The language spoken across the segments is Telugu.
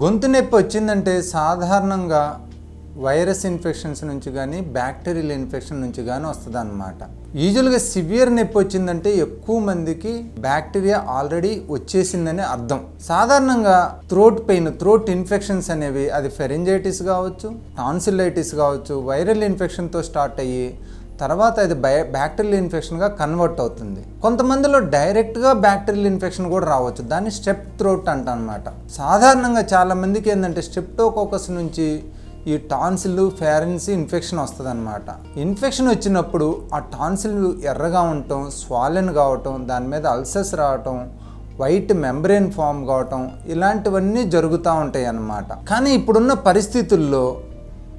గొంతు నొప్పి వచ్చిందంటే సాధారణంగా వైరస్ ఇన్ఫెక్షన్స్ నుంచి కానీ బ్యాక్టీరియల్ ఇన్ఫెక్షన్ నుంచి కానీ వస్తుంది అన్నమాట. యూజువల్గా సివియర్ నొప్పి వచ్చిందంటే ఎక్కువ మందికి బ్యాక్టీరియా ఆల్రెడీ వచ్చేసిందని అర్థం. సాధారణంగా థ్రోట్ ఇన్ఫెక్షన్స్ అనేవి అది ఫెరింజైటిస్ కావచ్చు, టాన్సిలైటిస్ కావచ్చు, వైరల్ ఇన్ఫెక్షన్తో స్టార్ట్ అయ్యి తర్వాత అది బ్యాక్టీరియల్ ఇన్ఫెక్షన్గా కన్వర్ట్ అవుతుంది. కొంతమందిలో డైరెక్ట్గా బ్యాక్టీరియల్ ఇన్ఫెక్షన్ కూడా రావచ్చు. దాన్ని స్ట్రెప్ థ్రోట్ అంటనమాట. సాధారణంగా చాలామందికి ఏంటంటే స్ట్రెప్టోకోకస్ నుంచి ఈ టాన్సిల్ ఫారింజీ ఇన్ఫెక్షన్ వస్తుంది అనమాట. ఇన్ఫెక్షన్ వచ్చినప్పుడు ఆ టాన్సిల్ ఎర్రగా ఉండటం, స్వాలెన్ కావటం, దాని మీద అల్సర్స్ రావటం, వైట్ మెంబ్రెయిన్ ఫామ్ కావటం, ఇలాంటివన్నీ జరుగుతూ ఉంటాయి అన్నమాట. కానీ ఇప్పుడున్న పరిస్థితుల్లో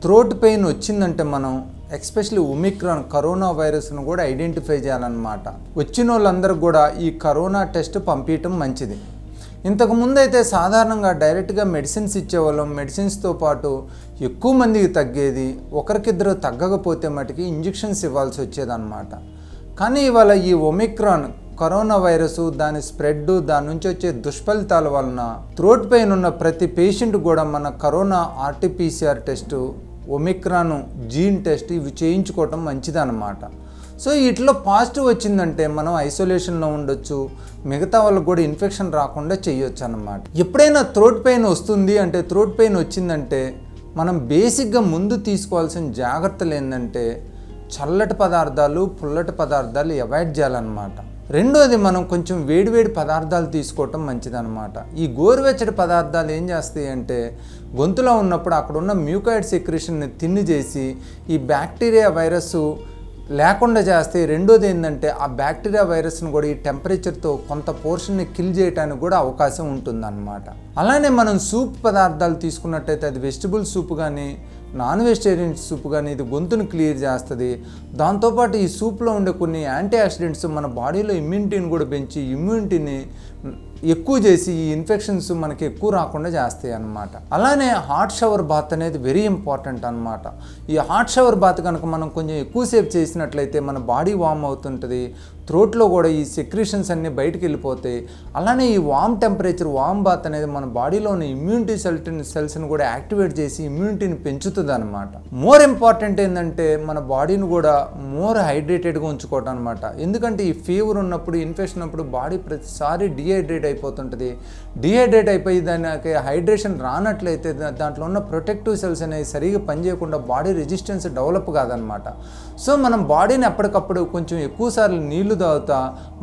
థ్రోట్ పెయిన్ వచ్చిందంటే మనం ఎస్పెషల్లీ ఒమిక్రాన్ కరోనా వైరస్ను కూడా ఐడెంటిఫై చేయాలన్నమాట. వచ్చిన వాళ్ళందరూ కూడా ఈ కరోనా టెస్ట్ పంపించడం మంచిది. ఇంతకుముందు అయితే సాధారణంగా డైరెక్ట్గా మెడిసిన్స్ ఇచ్చేవాళ్ళం. మెడిసిన్స్తో పాటు ఎక్కువ మందికి తగ్గేది, ఒకరికిద్దరు తగ్గకపోతే మటుకి ఇంజెక్షన్స్ ఇవ్వాల్సి వచ్చేదన్నమాట. కానీ ఇవాళ ఈ ఒమిక్రాన్ కరోనా వైరస్ దాని స్ప్రెడ్, దాని నుంచి వచ్చే దుష్ఫలితాల వలన థ్రోట్ పెయిన్ ఉన్న ప్రతి పేషెంట్ కూడా మన corona RTPCR test, omicron gene test ఇవి చేయించుకోవటం మంచిదన్నమాట. సో వీటిలో పాజిటివ్ వచ్చిందంటే మనం ఐసోలేషన్లో ఉండొచ్చు, మిగతా వాళ్ళకు కూడా ఇన్ఫెక్షన్ రాకుండా చేయొచ్చు అన్నమాట. ఎప్పుడైనా థ్రోట్ పెయిన్ వస్తుంది అంటే, థ్రోట్ పెయిన్ వచ్చిందంటే మనం బేసిక్గా ముందు తీసుకోవాల్సిన జాగ్రత్తలు ఏంటంటే చల్లటి పదార్థాలు, పుల్లటి పదార్థాలు అవాయిడ్ చేయాలన్నమాట. రెండోది మనం కొంచెం వేడివేడి పదార్థాలు తీసుకోవటం మంచిదన్నమాట. ఈ గోరువెచ్చటి పదార్థాలు ఏం చేస్తాయి అంటే గొంతులో ఉన్నప్పుడు అక్కడ ఉన్న మ్యూకాయిడ్ సెక్రెషన్ని తిన్ని చేసి ఈ బ్యాక్టీరియా వైరస్ లేకుండా చేస్తే. రెండోది ఏంటంటే ఆ బ్యాక్టీరియా వైరస్ను కూడా ఈ టెంపరేచర్తో కొంత పోర్షన్ని కిల్ చేయడానికి కూడా అవకాశం ఉంటుందన్నమాట. అలానే మనం సూప్ పదార్థాలు తీసుకున్నట్టయితే అది వెజిటబుల్ సూప్ కానీ నాన్ వెజిటేరియన్ సూప్ కానీ ఇది గొంతును క్లియర్ చేస్తుంది. దాంతోపాటు ఈ సూప్లో ఉండే కొన్ని యాంటీ ఆక్సిడెంట్స్ మన బాడీలో ఇమ్యూనిటీని కూడా పెంచి ఇమ్యూనిటీని ఎక్కువ చేసి ఈ ఇన్ఫెక్షన్స్ మనకి ఎక్కువ రాకుండా చేస్తాయి అన్నమాట. అలానే హాట్ షవర్ బాత్ అనేది వెరీ ఇంపార్టెంట్ అన్నమాట. ఈ హాట్ షవర్ బాత్ కనుక మనం కొంచెం ఎక్కువసేపు చేసినట్లయితే మన బాడీ వార్మ్ అవుతుంటుంది, థ్రోట్లో కూడా ఈ సెక్రీషన్స్ అన్నీ బయటికి వెళ్ళిపోతాయి. అలానే ఈ వార్మ్ టెంపరేచర్ వార్మ్ బాత్ అనేది మన బాడీలో ఉన్న ఇమ్యూనిటీ సెల్స్ని కూడా యాక్టివేట్ చేసి ఇమ్యూనిటీని పెంచుతుంది అనమాట. మోర్ ఇంపార్టెంట్ ఏంటంటే మన బాడీని కూడా మోర్ హైడ్రేటెడ్గా ఉంచుకోవటం అనమాట. ఎందుకంటే ఈ ఫీవర్ ఉన్నప్పుడు, ఇన్ఫెక్షన్ ఉన్నప్పుడు బాడీ ప్రతిసారి డిహైడ్రేట్ అయిపోతుంటుంది. డిహైడ్రేట్ అయిపోయి దానికి హైడ్రేషన్ రానట్లయితే దాంట్లో ఉన్న ప్రొటెక్టివ్ సెల్స్ అనేవి సరిగా పనిచేయకుండా బాడీ రెసిస్టెన్స్ డెవలప్ కాదనమాట. సో మనం బాడీని ఎప్పటికప్పుడు కొంచెం ఎక్కువసార్లు నీళ్లు తాగుతా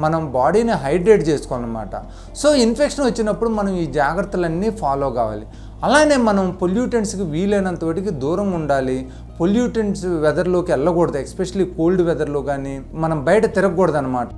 మనం బాడీని హైడ్రేట్ చేసుకోవాలన్నమాట. సో ఇన్ఫెక్షన్ వచ్చినప్పుడు మనం ఈ జాగ్రత్తలన్నీ ఫాలో కావాలి. అలానే మనం పొల్యూటెంట్స్కి వీలైనంత వాటికి దూరంగా ఉండాలి. పొల్యూటెంట్స్ వెదర్లోకి వెళ్ళకూడదు, ఎస్పెషల్లీ కోల్డ్ వెదర్లో కానీ మనం బయట తిరగకూడదు అన్నమాట.